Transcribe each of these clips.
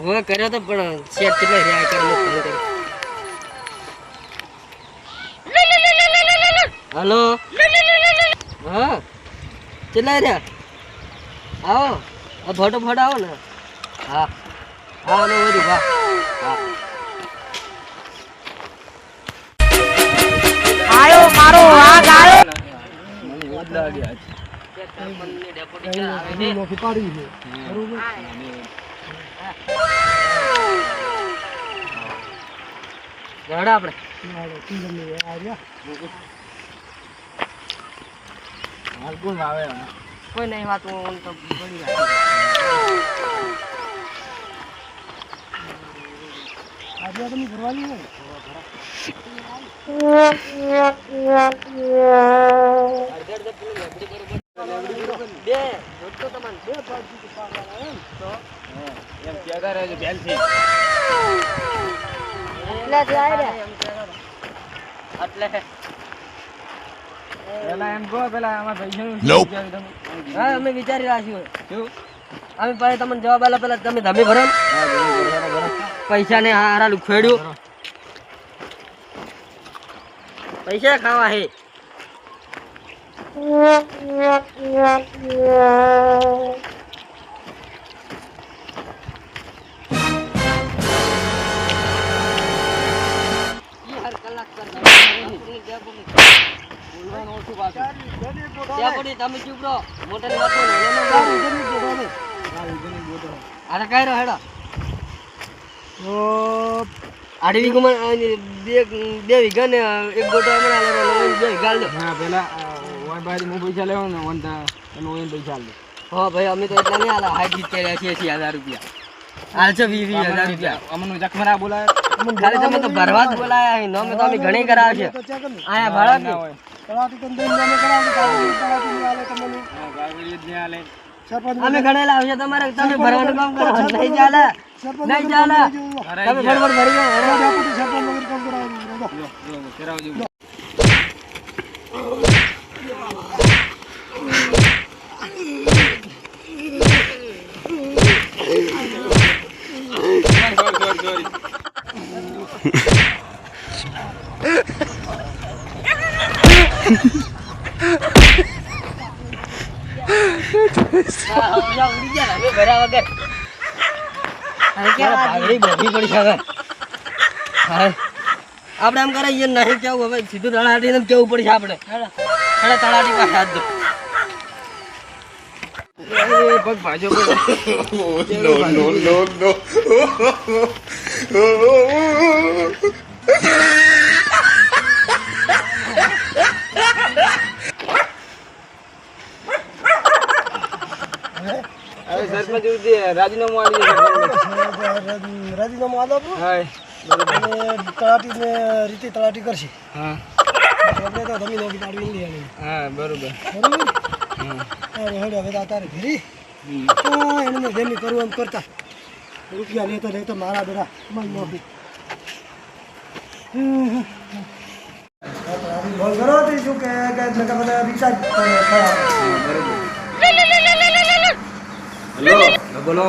હવે કર્યો તો પણ શેર કેટલા રહ્યા કરે હલો હા કેટલા રહ્યા આવો ફોટો આવો ને હા હા નો વધી વાહ હા આયો મારો વાઘ આયો મને ઓદ લાગ્યા છે સરપંચની ડેપ્યુટી આવે છે નોખી પાડી છે બરોબર ગડા આપણે હાલ કોણ આવે કોઈ નહીં વાત હું તો પડી આજે તમે ફરવાની ને બે જોતો તમને બે બાજુ તો પાડવાના એમ તો એમ કેગા રહે છે બેલથી એટલે જ આયા એટલે પેલા એમ કહો પેલા અમાર પૈસાનું હા અમે વિચારી રહ્યા છીએ શું અમે પાસે તમને જવાબ આલા પેલા તમે ધમે ભરો ને? પૈસા ને હારા લુખેડ્યું પૈસા ખાવા હે તમે ચૂપ રહો મોટાની વાત અરે કઈ રહો હેડો આડી વીઘામાં બે વીઘા ને એક ગોટો બે વીઘા લો હા પેલા ઓય બારી હું પૈસા લેવો ને વંતા એનો ઓય પૈસા લે હા ભાઈ અમે તો એટલા નહીં આલા હાઈટ ગીત કર્યા છીએ 80,000 રૂપિયા હાલ છે 20,000 રૂપિયા અમનો જખમરા બોલાય ખાલી તમે તો ભરવા જ બોલાયા અહીં નોમે તો અમે ઘણી કરાવશે આયા ભાડા ના હોય તળાટી તમને નામે કરાવો તળાટી ની આલે તમને હા ગાવડી જ ને આલે સરપંચ અમે ઘણા લાવશે તમારે તમે ભરવાનું કામ કરો નહીં ચાલે નહીં ચાલે તમે બરોબર ભરી ગયો ડેપ્યુટી સરપંચ વગર કામ કરાવો કરાવ દેવું ઉડી ગયા ને ભર્યા વગર પાઘડી બોધી પડી છે આપણે એમ કરાય નહીં કેવું હવે સીધું તળાટીને કેવું પડશે આપણે તળાટી પાસે હાથ દો પગ ભાજો સરપંચ રાજીનામું આલી રાજીનામું આલો હા તળાટી ને રીતે તળાટી કરશે હા આપણે તો ધમી નોકી પાડવી નહીં આની હા બરોબર બરોબર અરે હેડો હવે તારે ઘરી એને મેં જેમી કરવું એમ કરતા રૂપિયા લેતો મારા બેડા મન નોકી બોલ કરો તો શું કે બધા રિચાર્જ હેલો બોલો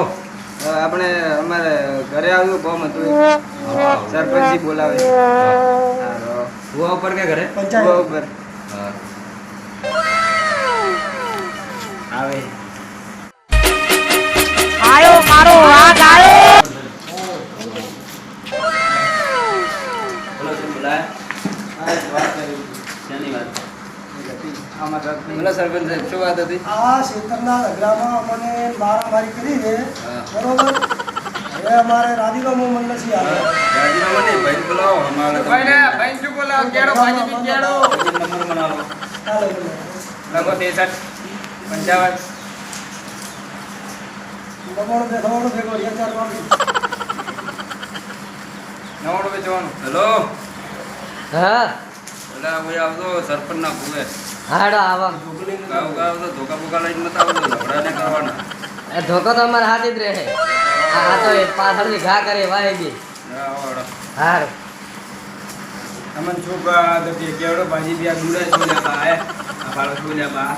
આપણે અમારે ઘરે આવ્યું કોમ હતું સરપંચજી બોલાવે હુવા ઉપર કે ઘરે હુવા ઉપર આવે આયો મારો વાઘ આયો બોલો શું બોલાય શેની વાત બોલો સરપંચ સાહેબ શું વાત હતી આ શેતરના અગલામાં અમને મારામારી કરી છે બરોબર હવે અમારે રાજીનામું મન નથી આવે રાજીનામું નહીં ભાઈ બોલાવો અમારે ભાઈ શું બોલાવો કેડો ભાજી બી કેડો નંબર બનાવો ચાલો લગો 63 55 દબાણો ભેગો રિચાર્જ વાળી નવાડો વેચવાનું હેલો હા પેલા ભાઈ આવતો સરપંચ ના ભૂવે હાડો આવા ગાવ તો ધોકા બોકા લઈને નતા આવતો ઝઘડા ને કરવાના એ ધોકો તો અમારે હાથ જ રહે આ તો એ પાછળથી ઘા કરે વાહેગી હાર અમન છોકરા દતી કેવડો ભાજી બી આ દુડા છોલ્યા બા આ બાળો છોલ્યા બા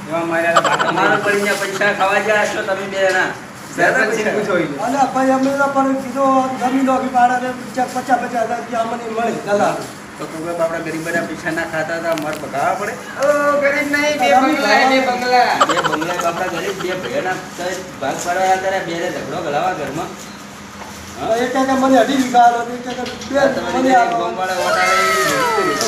એવા માર્યા બાટા મારો પડીને પૈસા ખાવા ગયા છો તમે બે ના સરપંચને પૂછો ઈ. અને ભાઈ અમે તો પણ કીધું જમીનો બી ભાડાને 50,000 રૂપિયા અમને મળે દલાલ. તો તું કે બાપડા ગરીબ બધા પૈસા ના ખાતા હતા માર બગાડવા પડે. ગરીબ નહીં, બે બંગલા, બે બંગલા. બે બંગલા બાપડા ગરીબ બે ભેગા ભાગ પાડવા ત્યારે બે ઝઘડો ગલાવા ઘરમાં. એક ટકા મને 2.5 વીઘા આલો, એક ટકા બે મને આલો. ગોમવાળા વટાવે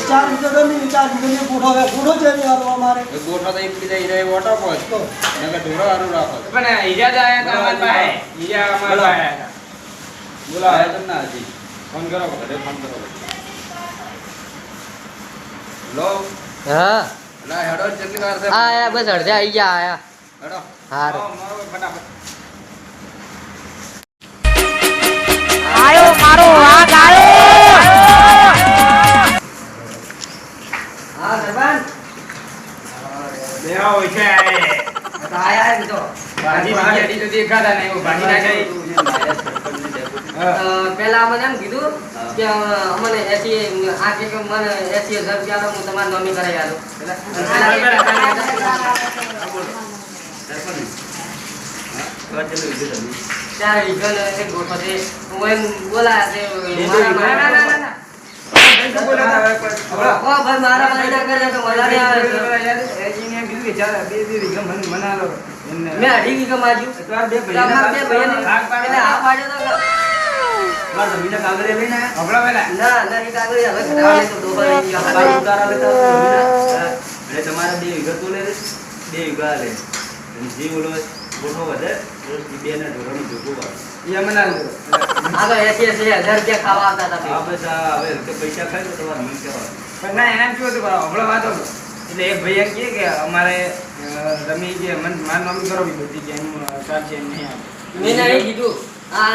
4 વીઘા જમીન, 4 વીઘા ગોઠો છે, ગોઠો છે નહીં આલો અમારે. ગોઠો તો એક બીજા હીરા વોટો પહોંચ તો નકર ઢોરો હારું રાખો. પણ હીરા જ આયા હતા અમારા પાસે. હીરા અમારા પાસે આયા હતા. બોલાવે તો ના હજી. ફોન કરો, ઘરે ફોન કરો. લો હા લા હેડો કેટલી વાર છે આયા, બસ અડધા આઈ ગયા આયા. હેડો હારું. ફટાફટ. આયો મારો વાઘ આયો હા સરપંચ. બે આવો છે તો આયા કીધો. ભાજી ભાજી અડી તો દેખાતા નહીં એવું ભાજી ના જાય. પેલા અમને એમ કીધું કે અમને 80 આ કે મને 80,000 રૂપિયા હું તમારી નોમી કરાવી આલું. ત્યારે ઈગલ એક ગોઠો છે. હું એમ બોલાયા છે. ઓ ભાઈ મારા મહિના કરે તો મજા નહીં આવે. મેં 2.5 વીઘા માજ્યું. તમારા બે ભાઈને એટલે આ પાડ્યો તો ના ના એ કાગળ હવે ઘટાડે તો ડોબા લઈ ગયો. તમારે 2 વીઘા તો લે 2 વીઘા લે જે બોલો ગોઠો વધે બે ને ઢોરાનું ભેગું વાળે. આ તો 80,000 રૂપિયા ખાવા આવતા હતા. આ બસ આ હવે કે પૈસા ખાય તો તમારે મન કહેવાય. પણ ના એમ કેવું હતું હમણાં વાત હતો એટલે એક ભાઈ એમ કહે કે અમારે તમે જે માર નામ કરો બી બધી કે એનું ચાલશે એમ નહીં આવે. મેં નહીં કીધું. આ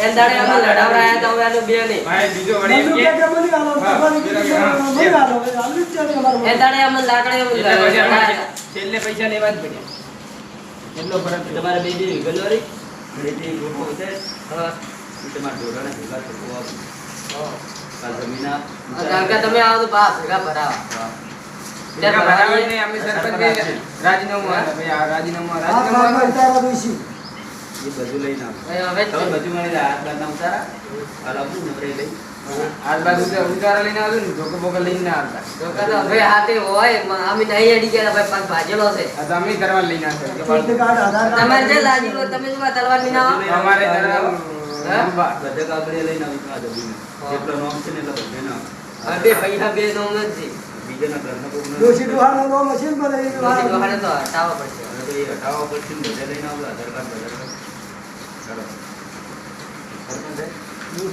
એમ દાડે અમે લડાવડાયા તો હવે આનું બે નહીં. ભાઈ બીજો વળી એમ મને કહે કે મને આલો, ભગવાન કીધું મને આલો, આલુ જ છે અમારું. એમ દાડે અમે લાકડે એટલે પછી અમારે છેલ્લે પૈસા લેવા જ પડ્યા એટલો ફરક છે. તમારે 2 વીઘા લોરી બે ગોઠો છે તમારે ઢોરાને ભેગા થતો આવે. આ જમીના કારણ કે તમે આવો તો બાપ ભેગા ભરાવા. ભેગા ભરાવે ને અમે સરપંચ રાજીનામું આપે. ભાઈ આ રાજીનામું આ ભાગમાં ઉતારવા દઈશું. એ બધું લઈને આવો. હવે તમે બધું મળી જાય હાથ બાર ના ઉતારા આલાવું નવરે લઈ આજ બાજુ ઉતારા લઈને આવજો ને ધોકો બોકો લઈને ના આવતા. તો કહેતા હવે હાથે હોય અમે નહીં અડી ગયા ભાઈ પગ ભાજેલો છે. આ તો અમે કરવા લઈને આવતા. એટલે કાર્ડ, આધાર કાર્ડ. તમારે જે લાજી હોય તમે શું આ તલવાર ની ના આવો? અમારે જરા બધે કાગળિયા લઈને આવી તો આ જમીન જેટલો નોમ છે ને એટલો બધે ના હવે બે પૈસા બે નો નથી. બીજાના ઘરના કોકને ડોશી ડોહાનો નો મશીન પર એ ડોશી ડોહાને તો હટાવવા પડશે. હવે તો એ હટાવવા પડશે ને બધે લઈને આવો આધાર કાર્ડ ચાલો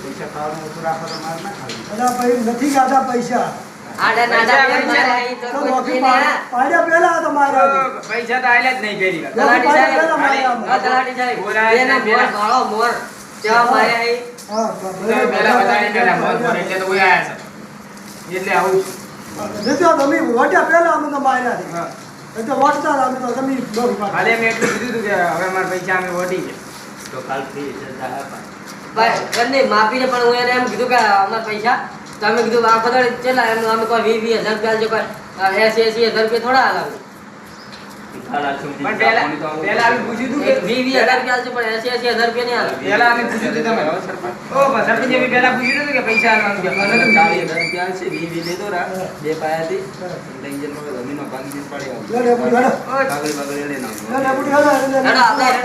પૈસા ખાવાનું ઓછું રાખો તો માર ના ખાવું. અલા ભાઈ નથી ગાતા પૈસા. આડા નાડા બે મારે અહીં તો તો કોઈ નોકરી છે ને. પાડ્યા પહેલા તમારે પૈસા તો આયલા જ નહીં કરી. તલાટી સાહેબ, ખાલી- હા, તલાટી સાહેબ. બોલાય બેના ને મોર ભાળો મોર. તેવા મારે અહીં. હા પેલા બધાને પેલા મોત મોર એટલે તો કોઈ આયા છે એટલે આવું છે. નથી આ તમે વોટ્યા પહેલા અમે તો માર્યા છે. હા. એટલે વોટતા હતા અમે તો તમે દોરી પાડી. ખાલી મેં એટલું કીધું હતું કે હવે મારા પૈસા અમે વટી ગયા. તો કાલ ફ્રી છે થાય ભાઈ એમને માપીને પણ હું એને એમ કીધું કે અમારા પૈસા તો અમે કીધું આ બધા કેટલા એમ અમે કોઈ 20,000 રૂપિયા જે કોઈ 80,000 રૂપિયા થોડા હલાવું. પણ પેલા અમે પૂછ્યું હતું કે 20,000 રૂપિયા છે પણ 80,000 રૂપિયા નહીં હાલે. પેલા અમે પૂછ્યું હતું તમે સરપંચ સરપંચે બી પેલા પૂછ્યું હતું કે પૈસા આલવાનું કે મને તો ચાલી ત્યાં છે વી લેતો રા બે પાયાથી જમીનમાં ભાગી પાડી લે લે બુડી હાલો. કાગળ બાગળ લઈને આવો લે લે બુડી હાલો. હેડો આપણે હેડો.